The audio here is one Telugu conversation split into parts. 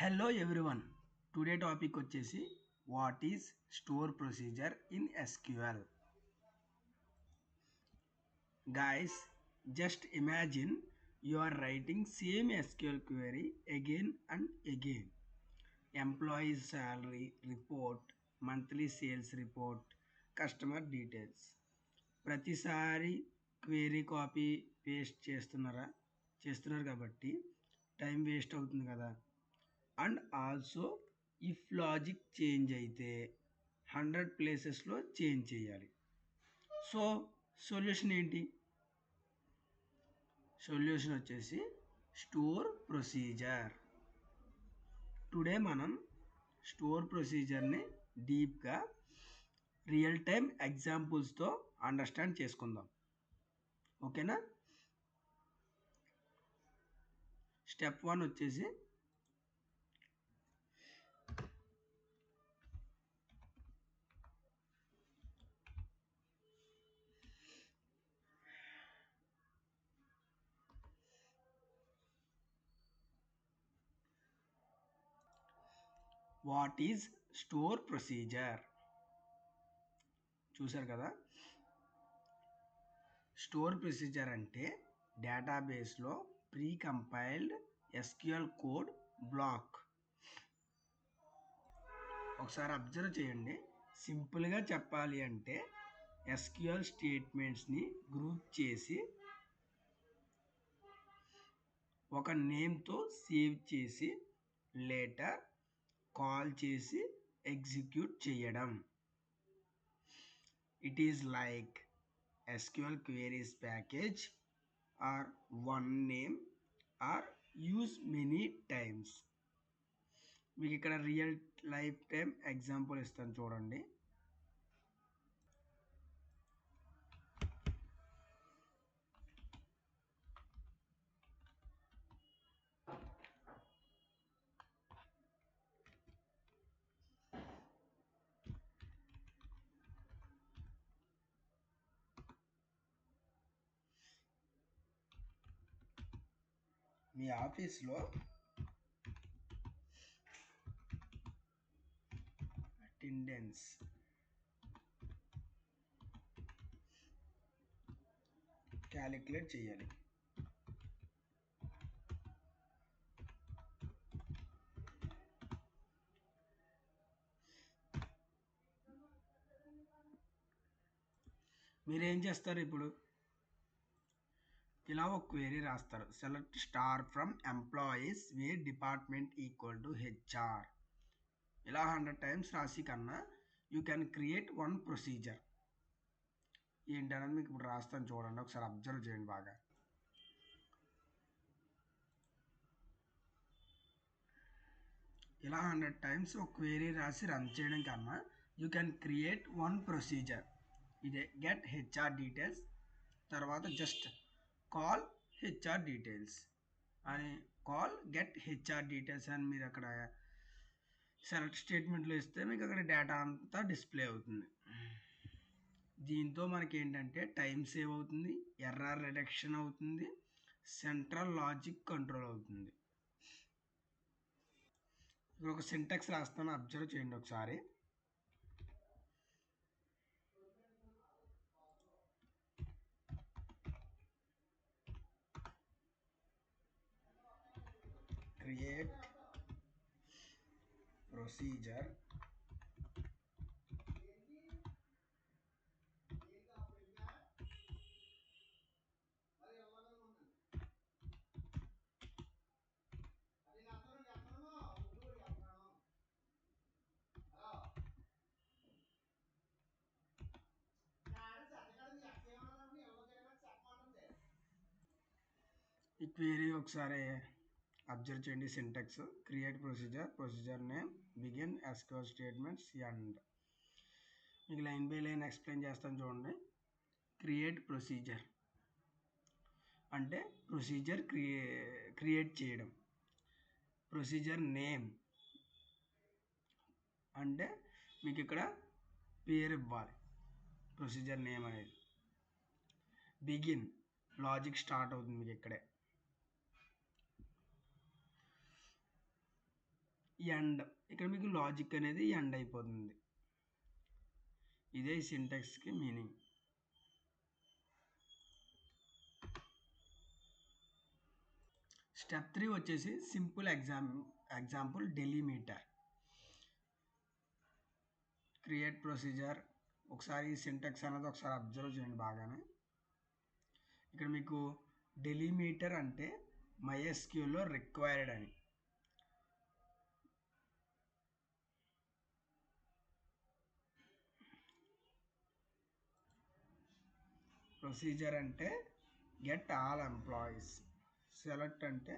Hello everyone. టుడే టాపిక్ వచ్చేసి what is store procedure in SQL. Guys, just imagine you are writing same SQL query again and again. Employees salary report, monthly sales report, customer details. ప్రతిసారి క్వెరీ కాపీ పేస్ట్ చేస్తున్నారు కాబట్టి టైం వేస్ట్ అవుతుంది కదా. And also if logic change అయితే 100 ప్లేసెస్లో చేంజ్ చేయాలి. సో సొల్యూషన్ ఏంటి? సొల్యూషన్ వచ్చేసి స్టోర్ ప్రొసీజర్. టుడే మనం స్టోర్ ప్రొసీజర్ని డీప్గా రియల్ టైమ్ ఎగ్జాంపుల్స్తో అండర్స్టాండ్ చేసుకుందాం. ఓకేనా? స్టెప్ 1 వచ్చేసి వాట్ ఈజ్ స్టోర్ ప్రొసీజర్. చూసారు కదా, స్టోర్ ప్రొసీజర్ అంటే డేటాబేస్లో pre compiled SQL code block. ఒకసారి అబ్జర్వ్ చేయండి. సింపుల్గా చెప్పాలి అంటే ఎస్క్యూఎల్ స్టేట్మెంట్స్ని గ్రూప్ చేసి ఒక నేమ్తో సేవ్ చేసి లేటర్ కాల్ చేసి ఎగ్జిక్యూట్ చేయడం. It is like SQL queries package or one name or use many times. మీకు ఇక్కడ రియల్ లైఫ్ టైం ఎగ్జాంపుల్ ఇస్తాను చూడండి. మీ ఆఫీస్లో అటెండెన్స్ క్యాలిక్యులేట్ చేయాలి. మీరేం చేస్తారు? ఇప్పుడు ఇలా ఒక క్వెరీ రాస్తారు. Select star from employees where department equal to HR. ఇలా 100 టైమ్స్ రాసి కన్నా you can create one procedure. ఏంటనేది మీకు ఇప్పుడు రాస్తాను చూడండి. ఒకసారి అబ్జర్వ్ చేయండి బాగా. ఇలా 100 టైమ్స్ ఒక క్వెరీ రాసి రన్ చేయడం కన్నా you can create one procedure. ఇదే గెట్ HR డీటెయిల్స్, తర్వాత జస్ట్ కాల్ HR డీటెయిల్స్ అని కాల్ గెట్ HR డీటెయిల్స్ అని మీరు అక్కడ సెలెక్ట్ స్టేట్మెంట్లో ఇస్తే మీకు అక్కడ డేటా అంతా డిస్ప్లే అవుతుంది. దీంతో మనకి ఏంటంటే టైం సేవ్ అవుతుంది, ఎర్రర్ రిడక్షన్ అవుతుంది, సెంట్రల్ లాజిక్ కంట్రోల్ అవుతుంది. ఇప్పుడు ఒక సింటాక్స్ రాస్తాను, అబ్జర్వ్ చేయండి ఒకసారి. క్రియేట్ ప్రొసీజర్ ఈ క్వెరీ ఒకసారి అబ్జర్వ్ చేయండి. Syntax create procedure name, begin, SQL statements, end. మీకు లైన్ బై లైన్ ఎక్స్ప్లెయిన్ చేస్తాను చూడండి. క్రియేట్ ప్రొసీజర్ అంటే ప్రొసీజర్ క్రియేట్ చేయడం. ప్రొసీజర్ నేమ్ అంటే మీకు ఇక్కడ పేరు ఇవ్వాలి, ప్రొసీజర్ నేమ్ అనేది. బిగిన్ లాజిక్ స్టార్ట్ అవుతుంది మీకు ఇక్కడే. ఎండ్. ఇక్కడ మీకు లాజిక్ అనేది ఎండ్ అయిపోతుంది. ఇదే సింటాక్స్కి మీనింగ్. స్టెప్ 3 వచ్చేసి simple example delimiter. Create procedure. ఒకసారి ఈ సింటాక్స్ అనేది ఒకసారి అబ్జర్వ్ చేయండి బాగానే. ఇక్కడ మీకు డెలిమీటర్ అంటే MySQLలో రిక్వైర్డ్ అని. ప్రొసీజర్ అంటే గెట్ ఆల్ ఎంప్లాయీస్. సెలెక్ట్ అంటే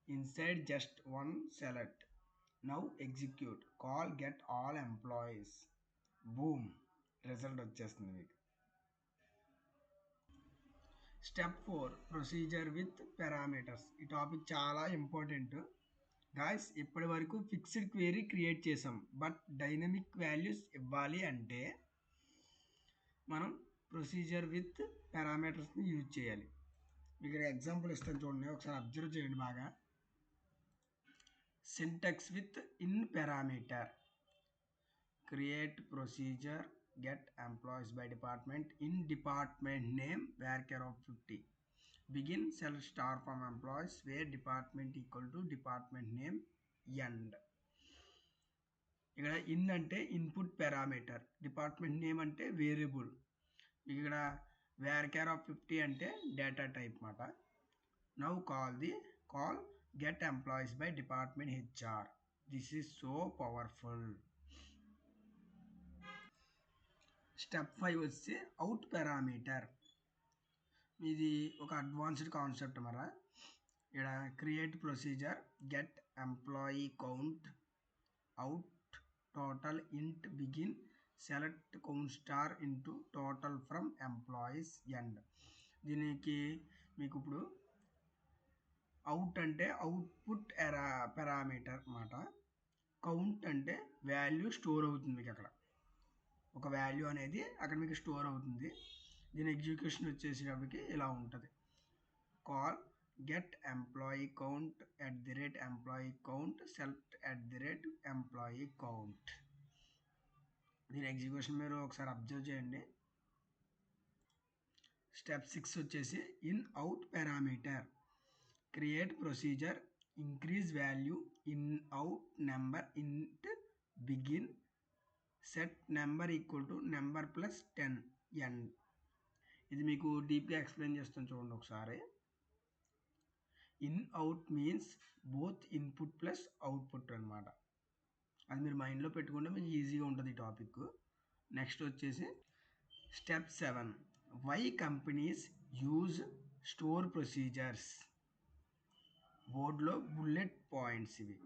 inside just one select. Now execute call get all employees. Boom, result వచ్చేస్తుంది మీకు. Step 4 procedure with parameters. ఈ టాపిక్ చాలా ఇంపార్టెంట్ గాయ్స్. ఇప్పటి వరకు ఫిక్స్డ్ క్వెరీ క్రియేట్ చేసాం, బట్ డైనమిక్ వాల్యూస్ ఇవ్వాలి అంటే మనం ప్రొసీజర్ విత్ పారామీటర్స్ని యూజ్ చేయాలి. మీకు ఎగ్జాంపుల్ ఇస్తాను చూడండి, ఒకసారి అబ్జర్వ్ చేయండి బాగా. Syntax with in parameter. Create procedure get employees by department in department name varchar of 50. Begin select star from employees where department equal to department name end. ఇక్కడ ఇన్ అంటే ఇన్పుట్ పారామీటర్, డిపార్ట్మెంట్ నేమ్ అంటే వేరియబుల్, ఇక్కడ varchar of 50 అంటే డేటా టైప్ మాట. Now call get employees by department HR. this is so powerful. Step 5 వచ్చి అవుట్ పారామీటర్. ఇది ఒక అడ్వాన్స్డ్ కాన్సెప్ట్ మరా. ఇక్కడ create procedure get employee count out total int begin select count star into total from employees end. దీనికి మీకు ఇప్పుడు అవుట్ అంటే అవుట్పుట్ పారామీటర్ అన్నమాట. కౌంట్ అంటే వాల్యూ స్టోర్ అవుతుంది మీకు, అక్కడ ఒక వాల్యూ అనేది అక్కడ మీకు స్టోర్ అవుతుంది. దీని ఎగ్జిక్యూషన్ వచ్చేసేటప్పటికి ఇలా ఉంటుంది. Call get employee count @employee count select @employee count. దీని ఎగ్జిక్యూషన్ మీరు ఒకసారి అబ్జర్వ్ చేయండి. స్టెప్ 6 వచ్చేసి in out parameter. Create procedure increase value in out number int begin set number equal to number plus 10 end. ఇది మీకు డీప్గా ఎక్స్ప్లెయిన్ చేస్తాను చూడండి ఒకసారి. In out means both input plus output అనమాట. అది మీరు మైండ్లో పెట్టుకుంటే మీకు ఈజీగా ఉంటుంది ఈ టాపిక్. నెక్స్ట్ వచ్చేసి step 7 why companies use store procedures. బోర్డులో బుల్లెట్ పాయింట్స్ ఇవి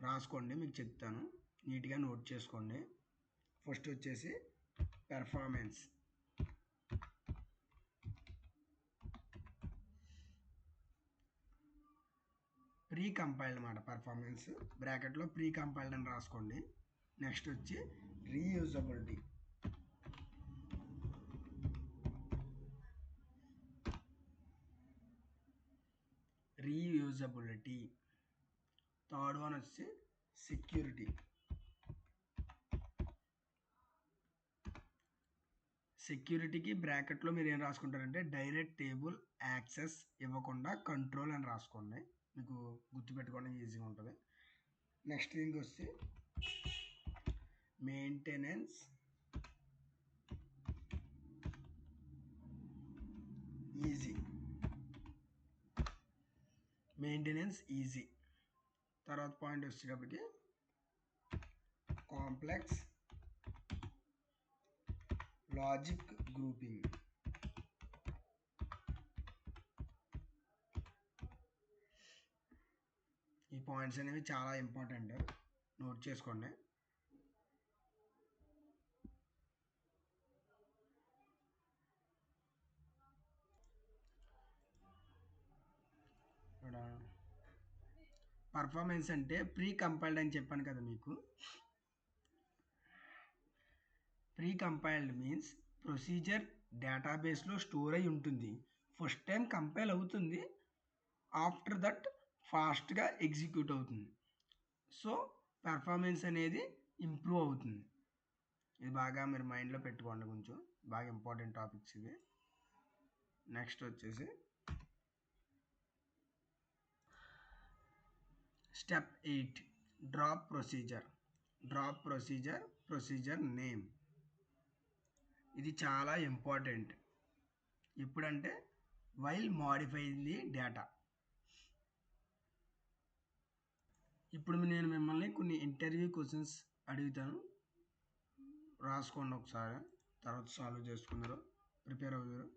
రాసుకోండి, మీకు చెప్తాను, నీట్గా నోట్ చేసుకోండి. ఫస్ట్ వచ్చేసి పెర్ఫార్మెన్స్. ప్రీ కంపైల్డ్ అన్నమాట. పెర్ఫార్మెన్స్ బ్రాకెట్లో ప్రీ కంపైల్డ్ అని రాసుకోండి. నెక్స్ట్ వచ్చి రీయూజబిలిటీ. థర్డ్ వన్ వచ్చి సెక్యూరిటీ. సెక్యూరిటీకి బ్రాకెట్లో మీరు ఏం రాసుకుంటారంటే డైరెక్ట్ టేబుల్ యాక్సెస్ ఇవ్వకుండా కంట్రోల్ అని రాసుకోండి, మీకు గుర్తుపెట్టుకోవడం ఈజీగా ఉంటుంది. నెక్స్ట్ థింగ్ వచ్చి మెయింటెనెన్స్ ఈజీ. తర్వాత పాయింట్ వచ్చేటప్పటికి కాంప్లెక్స్ లాజిక్ గ్రూపింగ్. ఈ పాయింట్స్ అనేవి చాలా ఇంపార్టెంట్, నోట్ చేసుకోండి. ఇక్కడ పర్ఫార్మెన్స్ అంటే ప్రీ కంపైల్డ్ అని చెప్పాను కదా మీకు. ప్రీ కంపైల్డ్ మీన్స్ ప్రొసీజర్ డేటాబేస్లో స్టోర్ అయి ఉంటుంది. ఫస్ట్ టైం కంపైల్ అవుతుంది, ఆఫ్టర్ దట్ ఫాస్ట్గా ఎగ్జిక్యూట్ అవుతుంది. సో పెర్ఫార్మెన్స్ అనేది ఇంప్రూవ్ అవుతుంది. ఇది బాగా మీరు మైండ్లో పెట్టుకోండి, కొంచెం బాగా ఇంపార్టెంట్ టాపిక్స్ ఇవి. నెక్స్ట్ వచ్చేసి step 8 drop procedure. Procedure name. ఇది చాలా ఇంపార్టెంట్. ఎప్పుడంటే వైల్ మోడిఫైయింగ్ ది డేటా. ఇప్పుడు నేను మిమ్మల్ని కొన్ని ఇంటర్వ్యూ క్వశ్చన్స్ అడుగుతాను, రాసుకోండి ఒకసారి, తర్వాత సాల్వ్ చేసుకున్నారు, ప్రిపేర్ అవుతారు.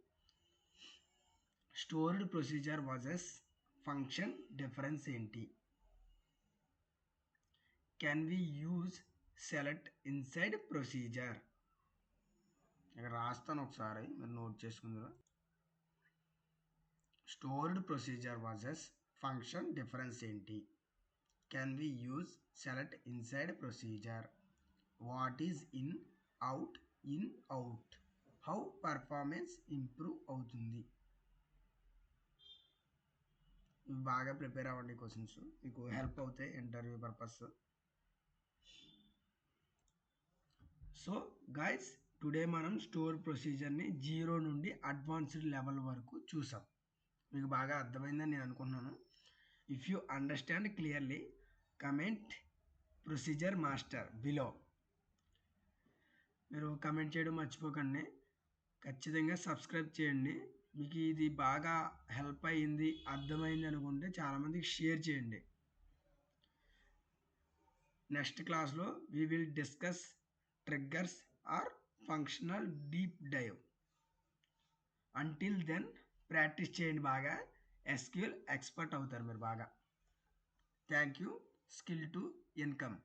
Stored procedure versus function difference ఏంటి? Can we use select inside procedure? ఇక్కడ రాస్తాను ఒకసారి, మీరు నోట్ చేసుకుందరు. Stored procedure versus function difference ఏంటి? Can we use select inside procedure? What is in out? How performance improve అవుతుంది? ఇవి బాగా ప్రిపేర్ అవ్వండి, క్వశ్చన్స్ మీకు హెల్ప్ అవుతాయి interview purpose. So guys, today మనం స్టోర్ ప్రొసీజర్ని 0 నుండి అడ్వాన్స్డ్ లెవెల్ వరకు చూసాం. మీకు బాగా అర్థమైందని నేను అనుకుంటున్నాను. If you understand clearly, comment procedure master below. మీరు కమెంట్ చేయడం మర్చిపోకండి. ఖచ్చితంగా సబ్స్క్రైబ్ చేయండి. మీకు ఇది బాగా హెల్ప్ అయ్యింది, అర్థమైంది అనుకుంటే చాలామందికి షేర్ చేయండి. నెక్స్ట్ క్లాస్లో we will discuss triggers or functional deep dive. Until then practice చేయండి బాగా, ఎస్క్యూఎల్ ఎక్స్పర్ట్ అవుతారు మీరు బాగా. Thank you. Skill to income.